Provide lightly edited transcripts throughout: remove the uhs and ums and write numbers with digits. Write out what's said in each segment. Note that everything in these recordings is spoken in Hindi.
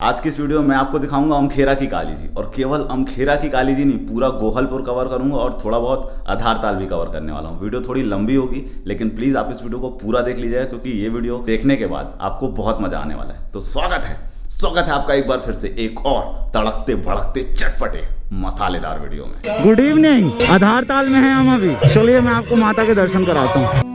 आज की इस वीडियो में मैं आपको दिखाऊंगा अमखेरा की काली जी, और केवल अमखेरा की काली जी नहीं, पूरा गोहलपुर कवर करूंगा और थोड़ा बहुत आधारताल भी कवर करने वाला हूं। वीडियो थोड़ी लंबी होगी, लेकिन प्लीज आप इस वीडियो को पूरा देख लीजिएगा, क्योंकि ये वीडियो देखने के बाद आपको बहुत मजा आने वाला है। तो स्वागत है आपका एक बार फिर से एक और तड़कते भड़कते चटपटे मसालेदार वीडियो में। Good evening. आधारताल में हैं हम अभी। चलिए मैं आपको माता के दर्शन कराता हूँ।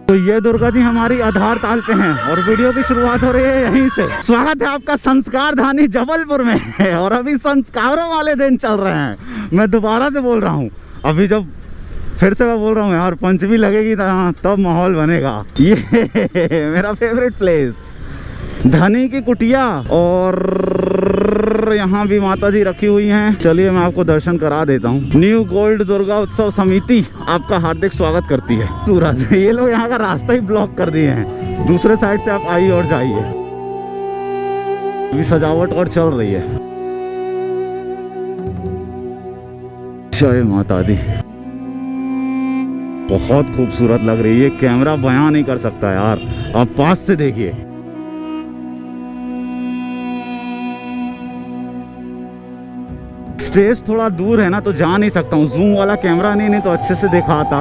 तो ये दुर्गा जी हमारी आधारताल पे हैं और वीडियो की शुरुआत हो रही है यहीं से। स्वागत है आपका संस्कार धानी जबलपुर में है और अभी संस्कारों वाले दिन चल रहे हैं। मैं दोबारा से बोल रहा हूँ, अभी जब फिर से मैं बोल रहा हूँ यार, पंचमी लगेगी तब माहौल बनेगा। ये मेरा फेवरेट प्लेस धनी की कुटिया, और यहाँ भी माता जी रखी हुई हैं। चलिए मैं आपको दर्शन करा देता हूँ। न्यू गोल्ड दुर्गा उत्सव समिति आपका हार्दिक स्वागत करती है। सूरज, ये लोग यहाँ का रास्ता ही ब्लॉक कर दिए हैं, दूसरे साइड से आप आइए और जाइए। अभी सजावट और चल रही है। जय माता दी। बहुत खूबसूरत लग रही है, कैमरा बयां नहीं कर सकता यार, आप पास से देखिए। स्टेज थोड़ा दूर है ना, तो जा नहीं सकता हूँ, जूम वाला कैमरा नहीं तो अच्छे से दिखाता।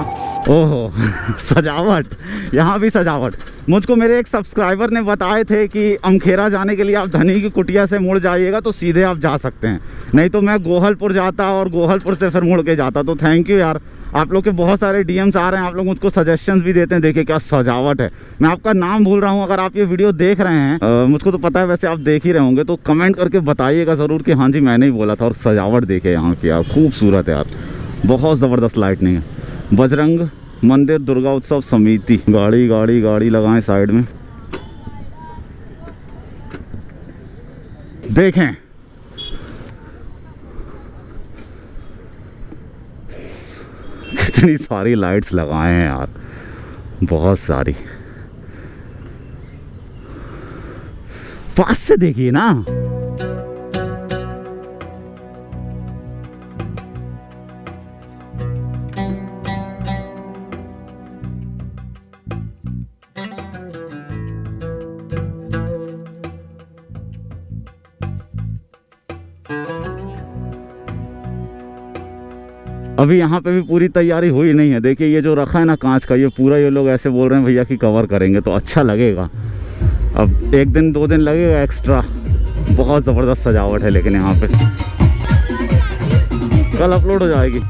ओहो सजावट, यहाँ भी सजावट। मुझको मेरे एक सब्सक्राइबर ने बताए थे कि अमखेरा जाने के लिए आप धनी की कुटिया से मुड़ जाइएगा तो सीधे आप जा सकते हैं, नहीं तो मैं गोहलपुर जाता और गोहलपुर से फिर मुड़ के जाता। तो थैंक यू यार, आप लोग के बहुत सारे डीएम्स आ रहे हैं, आप लोग मुझको सजेशंस भी देते हैं। देखिए क्या सजावट है। मैं आपका नाम भूल रहा हूँ, अगर आप ये वीडियो देख रहे हैं, मुझको तो पता है वैसे आप देख ही रहे होंगे, तो कमेंट करके बताइएगा ज़रूर कि हाँ जी मैंने ही बोला था। और सजावट देखिए यहाँ की यार, खूबसूरत है यार, बहुत ज़बरदस्त लाइटनिंग है। बजरंग मंदिर दुर्गा उत्सव समिति। गाड़ी लगाएं साइड में। देखें कितनी सारी लाइट्स लगाए हैं यार, बहुत सारी। पास से देखिए ना। अभी यहाँ पे भी पूरी तैयारी हुई नहीं है। देखिए ये जो रखा है ना कांच का, ये पूरा ये लोग ऐसे बोल रहे हैं भैया कि कवर करेंगे तो अच्छा लगेगा। अब एक दिन दो दिन लगेगा एक्स्ट्रा। बहुत ज़बरदस्त सजावट है लेकिन यहाँ पे। कल अपलोड हो जाएगी।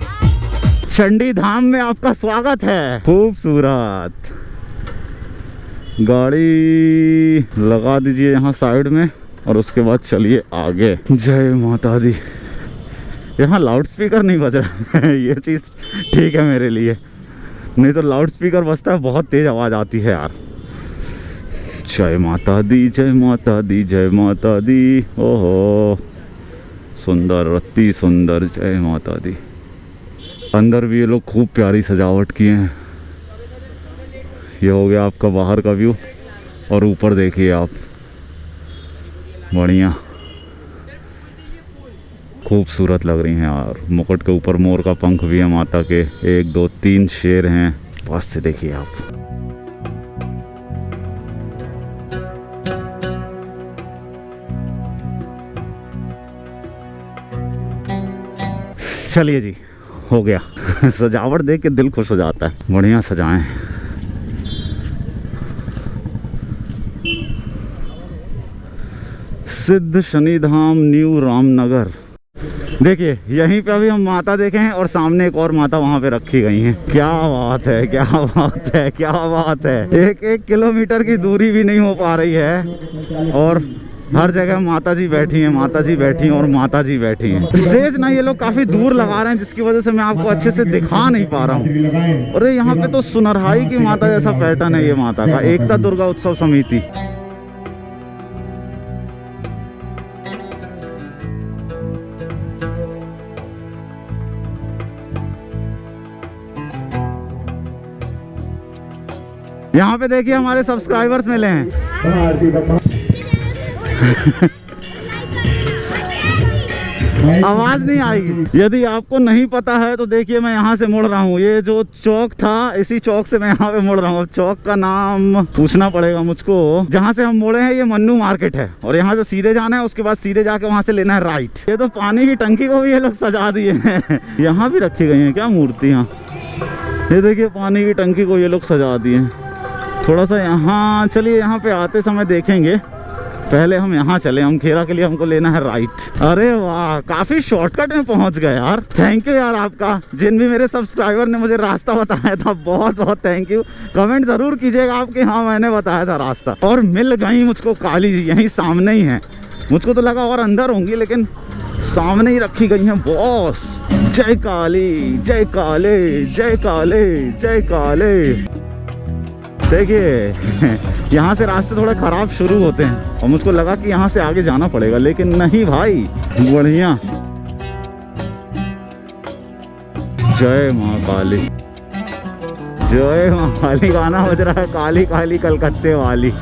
चंडी धाम में आपका स्वागत है। खूबसूरत गाड़ी लगा दीजिए यहाँ साइड में और उसके बाद चलिए आगे। जय माता दी। यहाँ लाउड स्पीकर नहीं बज रहा है, ये चीज़ ठीक है मेरे लिए, नहीं तो लाउड स्पीकर बजता है, बहुत तेज़ आवाज़ आती है यार। जय माता दी, जय माता दी, जय माता दी। ओहो सुंदर, अति सुंदर। जय माता दी। अंदर भी ये लोग खूब प्यारी सजावट किए हैं। ये हो गया आपका बाहर का व्यू, और ऊपर देखिए आप, बढ़िया खूबसूरत लग रही हैं यार। मुकुट के ऊपर मोर का पंख भी है माता के, 1 2 3 शेर हैं। पास से देखिए आप। चलिए जी, हो गया। सजावट देख के दिल खुश हो जाता है, बढ़िया सजाएं। सिद्ध शनिधाम न्यू रामनगर। देखिए यहीं पे अभी हम माता देखे हैं और सामने एक और माता वहाँ पे रखी गई हैं। क्या बात है, क्या बात है, क्या बात है। 1 किलोमीटर की दूरी भी नहीं हो पा रही है और हर जगह माता जी बैठी हैं, माता जी बैठी हैं और माता जी बैठी हैं। स्टेज ना ये लोग काफ़ी दूर लगा रहे हैं, जिसकी वजह से मैं आपको अच्छे से दिखा नहीं पा रहा हूँ। और यहाँ पे तो सुनरहाई की माता जैसा पैटर्न है ये माता का। एकता दुर्गा उत्सव समिति। यहाँ पे देखिए हमारे सब्सक्राइबर्स मिले हैं। आवाज नहीं आएगी। यदि आपको नहीं पता है तो देखिए मैं यहाँ से मुड़ रहा हूँ। ये जो चौक था, इसी चौक से मैं यहाँ पे मुड़ रहा हूँ। चौक का नाम पूछना पड़ेगा मुझको। जहाँ से हम मुड़े हैं ये मन्नू मार्केट है और यहाँ से सीधे जाना है। उसके बाद सीधे जाके वहाँ से लेना है राइट। ये तो पानी की टंकी को भी ये लोग सजा दिए हैं। यहाँ भी रखी गई हैं क्या मूर्तियाँ? ये देखिए पानी की टंकी को ये लोग सजा दिए हैं। थोड़ा सा यहाँ चलिए, यहाँ पे आते समय देखेंगे। पहले हम यहाँ चले, हम खेरा के लिए हमको लेना है राइट। अरे वाह, काफी शॉर्टकट में पहुंच गए यार। थैंक यू यार आपका। जिन भी मेरे सब्सक्राइबर ने मुझे रास्ता बताया था, बहुत बहुत थैंक यू। कमेंट जरूर कीजिएगा आप कि हाँ मैंने बताया था रास्ता। और मिल गई मुझको काली जी, यहीं सामने ही है। मुझको तो लगा और अंदर होंगी, लेकिन सामने ही रखी गई हैं बॉस। जय काली, जय काले, जय काले, जय काले। देखिए यहाँ से रास्ते थोड़े खराब शुरू होते हैं और मुझको लगा कि यहाँ से आगे जाना पड़ेगा, लेकिन नहीं भाई, बढ़िया। जय माँ काली, जय माँ काली गाना बज रहा है। काली काली कलकत्ते वाली।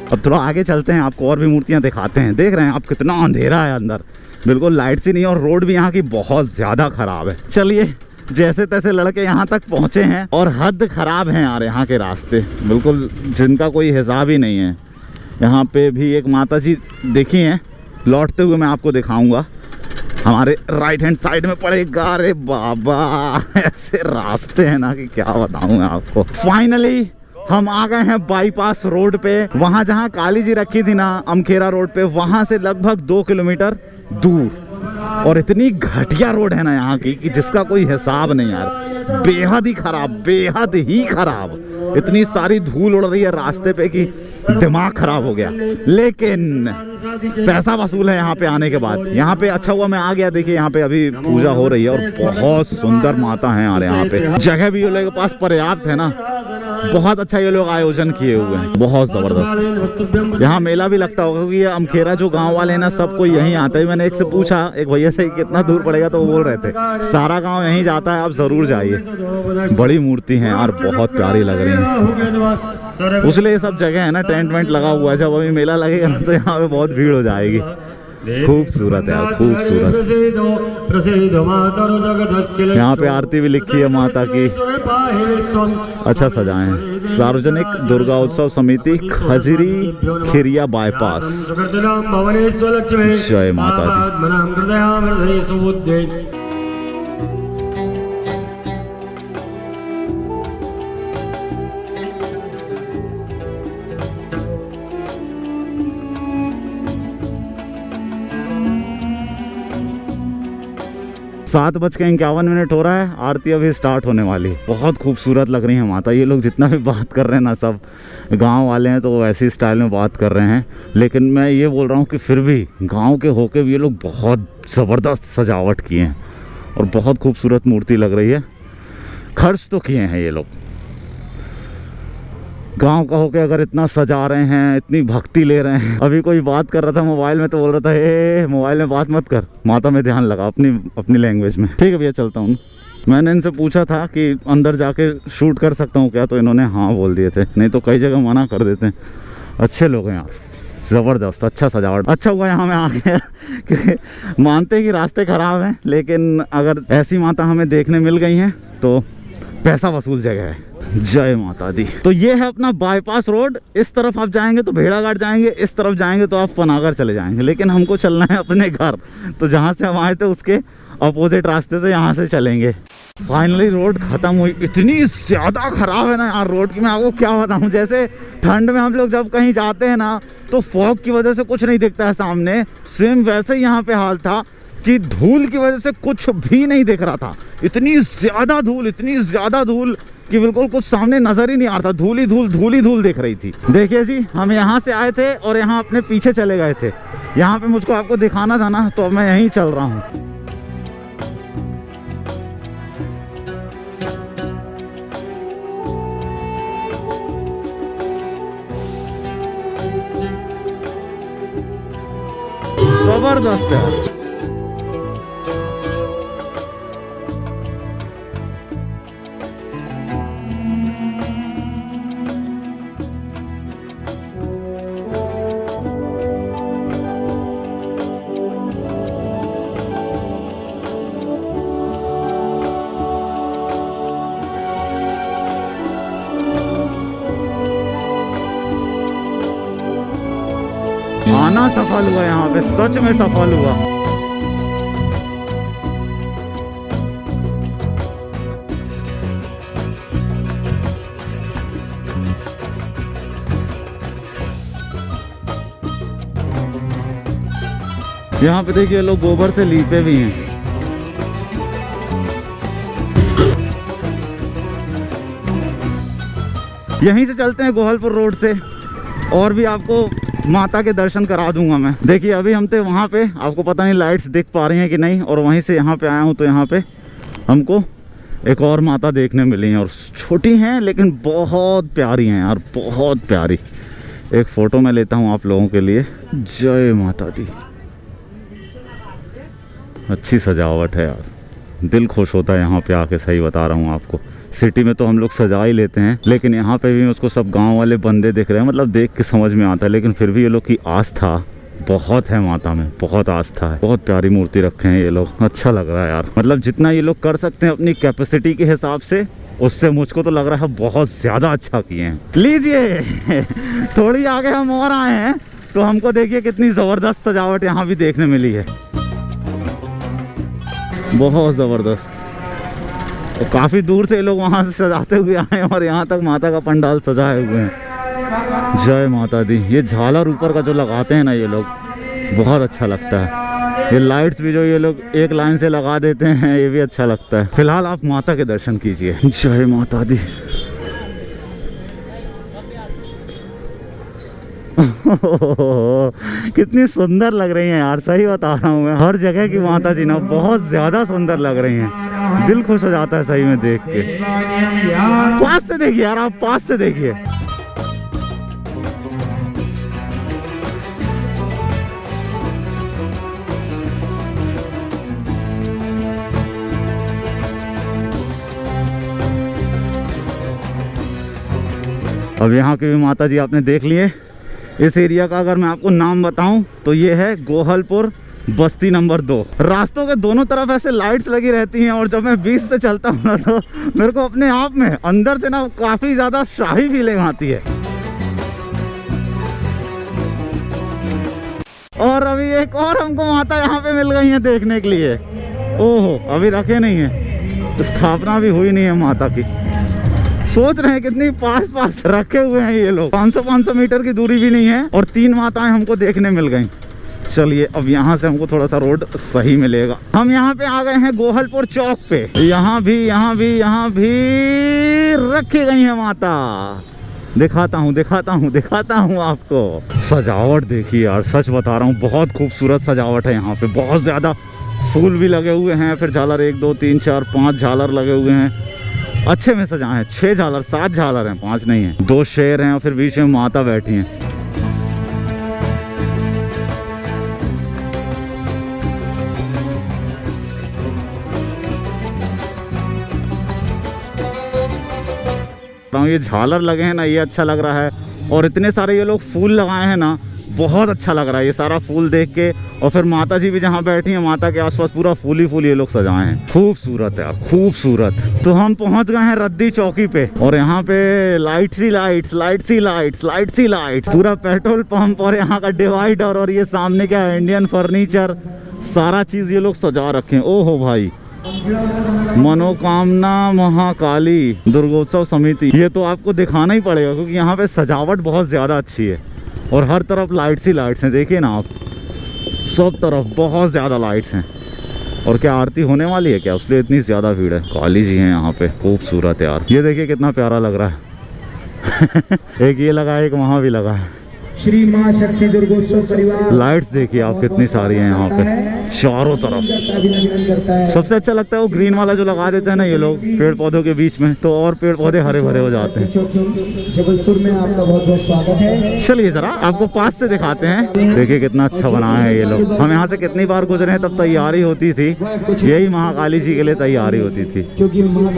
अब थोड़ा आगे चलते हैं, आपको और भी मूर्तियां दिखाते हैं। देख रहे हैं आप कितना अंधेरा है अंदर, बिल्कुल लाइट सी नहीं है और रोड भी यहाँ की बहुत ज़्यादा ख़राब है। चलिए जैसे तैसे लड़के यहाँ तक पहुँचे हैं और हद ख़राब हैं यार यहाँ के रास्ते, बिल्कुल जिनका कोई हिसाब ही नहीं है। यहाँ पे भी एक माता जी देखी हैं, लौटते हुए मैं आपको दिखाऊंगा। हमारे राइट हैंड साइड में पड़ेगा। अरे बाबा, ऐसे रास्ते हैं ना कि क्या बताऊँ मैं आपको। फाइनली हम आ गए हैं बाईपास रोड पे। वहाँ जहाँ काली जी रखी थी ना, अमखेरा रोड पे, वहाँ से लगभग 2 किलोमीटर दूर। और इतनी घटिया रोड है ना यहाँ की कि जिसका कोई हिसाब नहीं यार। बेहद ही खराब, बेहद ही खराब। इतनी सारी धूल उड़ रही है रास्ते पे कि दिमाग खराब हो गया। लेकिन पैसा वसूल है यहाँ पे आने के बाद। यहाँ पे अच्छा हुआ मैं आ गया। देखिए यहाँ पे अभी पूजा हो रही है और बहुत सुंदर माता है यार। यहाँ पे जगह भी ये लोगों के पास पर्याप्त है ना। बहुत अच्छा ये लोग आयोजन किए हुए हैं, बहुत जबरदस्त। यहाँ मेला भी लगता होगा क्योंकि ये अमखेरा जो गांव वाले हैं ना, सब कोई यहीं आता है। मैंने एक से पूछा, एक भैया से, कितना दूर पड़ेगा, तो वो बोल रहे थे सारा गांव यहीं जाता है, आप जरूर जाइए। बड़ी मूर्ति है यार, बहुत प्यारी लग रही है। उसलिए ये सब जगह है ना, टेंट वेंट लगा हुआ है। जब अभी मेला लगेगा ना तो यहाँ पे बहुत भीड़ हो जाएगी। खूबसूरत यार, खूबसूरत। यहाँ पे आरती भी लिखी है माता की, अच्छा सजाए हैं। सार्वजनिक दुर्गा उत्सव समिति खजरी खिरिया बाईपास। जय माता दी। सात बज के 51 हो रहा है। आरती अभी स्टार्ट होने वाली। बहुत खूबसूरत लग रही है माता। ये लोग जितना भी बात कर रहे हैं ना, सब गांव वाले हैं तो वैसी स्टाइल में बात कर रहे हैं। लेकिन मैं ये बोल रहा हूँ कि फिर भी गांव के होके भी ये लोग बहुत ज़बरदस्त सजावट किए हैं और बहुत खूबसूरत मूर्ति लग रही है। खर्च तो किए हैं ये लोग। गांव का होके अगर इतना सजा रहे हैं, इतनी भक्ति ले रहे हैं। अभी कोई बात कर रहा था मोबाइल में तो बोल रहा था, हे मोबाइल में बात मत कर, माता में ध्यान लगा अपनी लैंग्वेज में। ठीक है भैया, चलता हूँ। मैंने इनसे पूछा था कि अंदर जाके शूट कर सकता हूँ क्या, तो इन्होंने हाँ बोल दिए थे, नहीं तो कई जगह मना कर देते हैं। अच्छे लोग हैं यार, ज़बरदस्त, अच्छा सजावट। अच्छा हुआ यहाँ में आ गया क्योंकि मानते हैं कि रास्ते ख़राब हैं, लेकिन अगर ऐसी माता हमें देखने मिल गई हैं तो पैसा वसूल जगह है। जय माता दी। तो ये है अपना बाईपास रोड। इस तरफ आप जाएंगे तो भेड़ाघाट जाएंगे, इस तरफ जाएंगे तो आप पनागर चले जाएंगे, लेकिन हमको चलना है अपने घर। तो जहाँ से हम आए थे उसके अपोजिट रास्ते से यहाँ से चलेंगे। फाइनली रोड खत्म हुई। इतनी ज़्यादा ख़राब है ना यार रोड की, मैं आपको क्या बताऊँ। जैसे ठंड में हम लोग जब कहीं जाते हैं ना तो फॉग की वजह से कुछ नहीं दिखता है सामने, सेम वैसे ही यहाँ पे हाल था कि धूल की वजह से कुछ भी नहीं दिख रहा था। इतनी ज़्यादा धूल कि बिल्कुल कुछ सामने नज़र ही नहीं आ रहा था। धूल ही धूल दिख रही थी। देखिए जी, हम यहाँ से आए थे और यहाँ अपने पीछे चले गए थे। यहाँ पे मुझको आपको दिखाना था ना, तो अब मैं यहीं चल रहा हूँ। जबरदस्त है। आना सफल हुआ, यहाँ पे सच में सफल हुआ। यहाँ पे देखिए लोग गोबर से लीपे भी हैं। यहीं से चलते हैं गोहलपुर रोड से, और भी आपको माता के दर्शन करा दूंगा मैं। देखिए अभी हम थे वहाँ पे, आपको पता नहीं लाइट्स दिख पा रही हैं कि नहीं, और वहीं से यहाँ पे आया हूँ तो यहाँ पे हमको एक और माता देखने मिली हैं, और छोटी हैं लेकिन बहुत प्यारी हैं यार, बहुत प्यारी। एक फ़ोटो मैं लेता हूँ आप लोगों के लिए। जय माता दी। अच्छी सजावट है यार, दिल खुश होता है यहाँ पे आके, सही बता रहा हूँ आपको। सिटी में तो हम लोग सजा ही लेते हैं, लेकिन यहाँ पे भी उसको सब गांव वाले बंदे दिख रहे हैं, मतलब देख के समझ में आता है। लेकिन फिर भी ये लोग की आस्था बहुत है माता में, बहुत आस्था है। बहुत प्यारी मूर्ति रखे हैं ये लोग, अच्छा लग रहा है यार। मतलब जितना ये लोग कर सकते हैं अपनी कैपेसिटी के हिसाब से, उससे मुझको तो लग रहा है बहुत ज़्यादा अच्छा किए हैं। लीजिए थोड़ी आगे हम और आए हैं तो हमको देखिए कितनी ज़बरदस्त सजावट यहाँ भी देखने मिली है, बहुत ज़बरदस्त। तो काफ़ी दूर से लोग वहाँ से सजाते हुए आए और यहाँ तक माता का पंडाल सजाए हुए हैं। जय माता दी। ये झालर ऊपर का जो लगाते हैं ना ये लोग, बहुत अच्छा लगता है। ये लाइट्स भी जो ये लोग एक लाइन से लगा देते हैं, ये भी अच्छा लगता है। फिलहाल आप माता के दर्शन कीजिए। जय माता दी। कितनी सुंदर लग रही हैं यार, सही बता रहा हूँ मैं। हर जगह की माता जी ना बहुत ज़्यादा सुंदर लग रही हैं, दिल खुश हो जाता है सही में देख के। पास से देखिए यार, आप पास से देखिए। अब यहाँ की भी माता जी आपने देख लिए। इस एरिया का अगर मैं आपको नाम बताऊं तो ये है गोहलपुर बस्ती नंबर 2। रास्तों के दोनों तरफ ऐसे लाइट्स लगी रहती हैं, और जब मैं बीच से चलता हूँ ना तो मेरे को अपने आप में अंदर से ना काफ़ी ज़्यादा शाही फीलिंग आती है। और अभी एक और हमको माता यहाँ पे मिल गई है देखने के लिए। ओहो, अभी रखे नहीं है, स्थापना भी हुई नहीं है माता की। सोच रहे हैं कितनी पास पास रखे हुए हैं ये लोग, 500 मीटर की दूरी भी नहीं है, और 3 माताएं हमको देखने मिल गई। चलिए अब यहाँ से हमको थोड़ा सा रोड सही मिलेगा। हम यहाँ पे आ गए हैं गोहलपुर चौक पे। यहाँ भी रखी गई है माता। दिखाता हूँ आपको। सजावट देखिए यार, सच बता रहा हूँ बहुत खूबसूरत सजावट है यहाँ पे। बहुत ज़्यादा फूल भी लगे हुए हैं, फिर झालर 1 2 3 4 5 झालर लगे हुए हैं, अच्छे में सजाए हैं। 6 झालर 7 झालर हैं, 5 नहीं है। 2 शेर हैं और फिर बीच में माता बैठी हैं। ये झालर लगे हैं ना, ये अच्छा लग रहा है। और इतने सारे ये लोग फूल लगाए हैं ना, बहुत अच्छा लग रहा है ये सारा फूल देख के। और फिर माता जी भी जहाँ बैठी हैं, माता के आसपास पूरा फूल ही फूल ये लोग सजाए हैं। खूबसूरत है यार, खूबसूरत। तो हम पहुँच गए हैं रद्दी चौकी पे और यहाँ पे लाइट्स ही लाइट्स, लाइट्स ही लाइट्स, लाइट्स ही लाइट्स, पूरा पेट्रोल पंप और यहाँ का डिवाइडर और ये सामने क्या इंडियन फर्नीचर, सारा चीज़ ये लोग सजा रखे हैं। ओहो भाई, मनोकामना महाकाली दुर्गोत्सव समिति, ये तो आपको दिखाना ही पड़ेगा क्योंकि यहाँ पे सजावट बहुत ज़्यादा अच्छी है और हर तरफ लाइट्स ही लाइट्स हैं। देखिए ना आप, सब तरफ बहुत ज़्यादा लाइट्स हैं। और क्या आरती होने वाली है क्या, उसलिए इतनी ज़्यादा भीड़ है। काली जी हैं यहाँ पे, खूबसूरत यार। ये देखिए कितना प्यारा लग रहा है। एक ये लगा है, एक वहाँ भी लगा है। श्री मां शक्ति दुर्गोत्सव परिवार, लाइट्स देखिए आप कितनी सारी हैं यहाँ पे चारों तरफ। सबसे अच्छा लगता है वो ग्रीन वाला जो लगा देते हैं ना ये लोग पेड़ पौधों के बीच में, तो और पेड़ पौधे हरे भरे हो जाते हैं। जबलपुर में आपका बहुत बहुत स्वागत है। चलिए जरा आपको पास से दिखाते हैं। देखिए कितना अच्छा बनाया है ये लोग। हम यहाँ से कितनी बार गुजरे हैं, तब तैयारी होती थी, यही महाकाली जी के लिए तैयारी होती थी।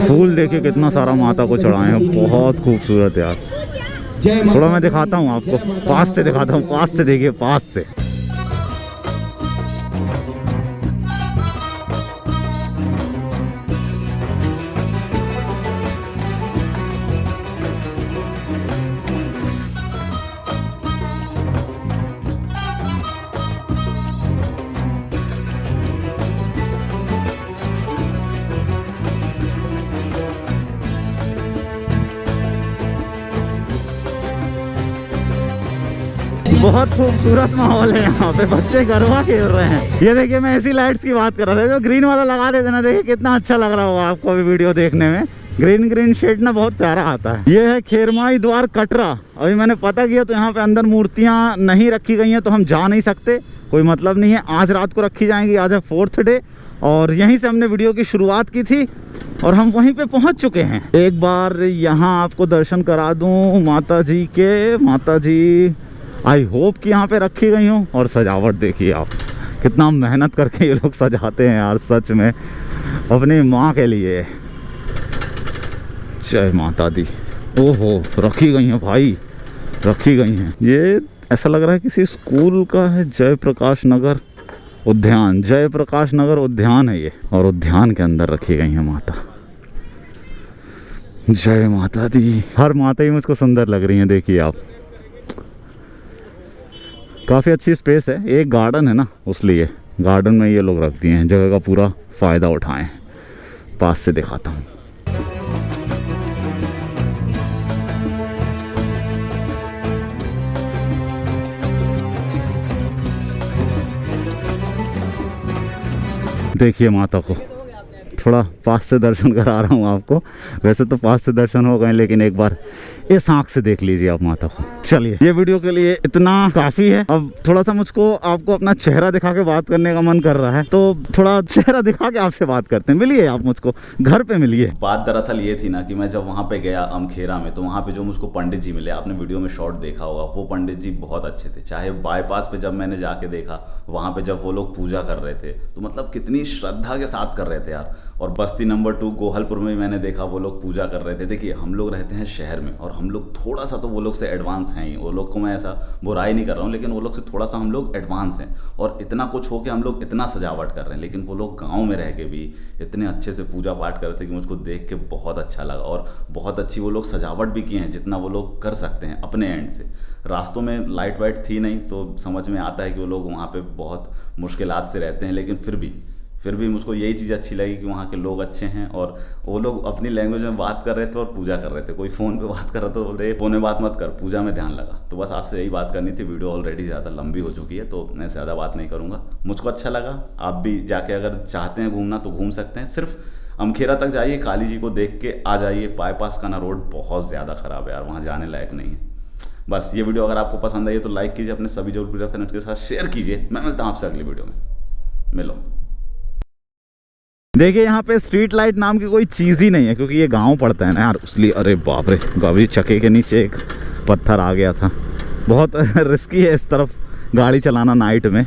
फूल देखिए कितना सारा माता को चढ़ाए हैं, बहुत खूबसूरत यार। थोड़ा मैं दिखाता हूँ आपको, पास से दिखाता हूँ, पास से देखिए, पास से। बहुत खूबसूरत माहौल है यहाँ पे, बच्चे गरबा खेल रहे हैं। ये देखिए मैं ऐसी लाइट्स की बात कर रहा था, जो ग्रीन वाला लगा देते ना, देखिए कितना अच्छा लग रहा होगा आपको अभी वीडियो देखने में। ग्रीन ग्रीन शेड ना बहुत प्यारा आता है। ये है खेरमाई द्वार कटरा। अभी मैंने पता किया तो यहाँ पे अंदर मूर्तियाँ नहीं रखी गई हैं, तो हम जा नहीं सकते, कोई मतलब नहीं है। आज रात को रखी जाएंगी, आज है 4th डे और यहीं से हमने वीडियो की शुरुआत की थी और हम वहीं पे पहुंच चुके हैं। एक बार यहाँ आपको दर्शन करा दूँ माता जी के। माता जी आई होप कि यहाँ पे रखी गई हूँ। और सजावट देखिए आप, कितना मेहनत करके ये लोग सजाते हैं यार, सच में अपनी माँ के लिए। जय माता दी। ओहो, रखी गई हैं भाई, रखी गई हैं। ये ऐसा लग रहा है किसी स्कूल का है, जयप्रकाश नगर उद्यान, जयप्रकाश नगर उद्यान है ये, और उद्यान के अंदर रखी गई हैं माता। जय माता दी। हर माता ही मुझको सुंदर लग रही हैं, देखिए आप। काफ़ी अच्छी स्पेस है, एक गार्डन है ना, उसलिए गार्डन में ये लोग रख दिए हैं, जगह का पूरा फ़ायदा उठाएं। पास से दिखाता हूँ। देखिए माता को, थोड़ा पास से दर्शन करा रहा हूँ आपको। वैसे तो पास से दर्शन हो गए, लेकिन एक बार इस आँख से देख लीजिए आप माता को। चलिए, ये वीडियो के लिए इतना काफ़ी है। अब थोड़ा सा मुझको आपको अपना चेहरा दिखा के बात करने का मन कर रहा है, तो थोड़ा चेहरा दिखा के आपसे बात करते हैं। मिलिए आप मुझको, घर पे मिलिए। बात दरअसल ये थी ना कि मैं जब वहाँ पे गया अमखेरा में, तो वहाँ पे जो मुझको पंडित जी मिले, आपने वीडियो में शॉर्ट देखा होगा, वो पंडित जी बहुत अच्छे थे। चाहे बाईपास पे जब मैंने जाके देखा, वहाँ पे जब वो लोग पूजा कर रहे थे, तो मतलब कितनी श्रद्धा के साथ कर रहे थे यार। और बस्ती नंबर 2 गोहलपुर में मैंने देखा वो लोग पूजा कर रहे थे। देखिए, हम लोग रहते हैं शहर में और हम लोग थोड़ा सा तो वो लोग से एडवांस हैं ही। वो लोग को मैं ऐसा बुराई नहीं कर रहा हूँ, लेकिन वो लोग से थोड़ा सा हम लोग एडवांस हैं। और इतना कुछ हो के हम लोग इतना सजावट कर रहे हैं, लेकिन वो लोग गाँव में रह के भी इतने अच्छे से पूजा पाठ कर रहे थे कि मुझको देख के बहुत अच्छा लगा। और बहुत अच्छी वो लोग सजावट भी किए हैं, जितना वो लोग कर सकते हैं अपने एंड से। रास्तों में लाइट वाइट थी नहीं, तो समझ में आता है कि वो लोग वहाँ पे बहुत मुश्किलात से रहते हैं, लेकिन फिर भी मुझको यही चीज़ अच्छी लगी कि वहाँ के लोग अच्छे हैं। और वो लोग अपनी लैंग्वेज में बात कर रहे थे और पूजा कर रहे थे। कोई फ़ोन पे बात कर रहा था तो बोलते फ़ोन में बात मत कर, पूजा में ध्यान लगा। तो बस आपसे यही बात करनी थी। वीडियो ऑलरेडी ज़्यादा लंबी हो चुकी है, तो मैं ज़्यादा बात नहीं करूँगा। मुझको अच्छा लगा। आप भी जाके अगर चाहते हैं घूमना तो घूम सकते हैं। सिर्फ अमखेरा तक जाइए, काली जी को देख के आ जाइए। बाईपास का ना रोड बहुत ज़्यादा ख़राब है यार, वहाँ जाने लायक नहीं है। बस ये वीडियो अगर आपको पसंद आई है तो लाइक कीजिए, अपने सभी जबलपुर फ्रेंड्स के साथ शेयर कीजिए। मैं मिलता हूँ आपसे अगली वीडियो में। मिलो। देखिए, यहाँ पे स्ट्रीट लाइट नाम की कोई चीज़ ही नहीं है, क्योंकि ये गांव पड़ता है ना यार, उसलिए। अरे बाप रे, गाड़ी चक्के के नीचे एक पत्थर आ गया था। बहुत रिस्की है इस तरफ गाड़ी चलाना नाइट में।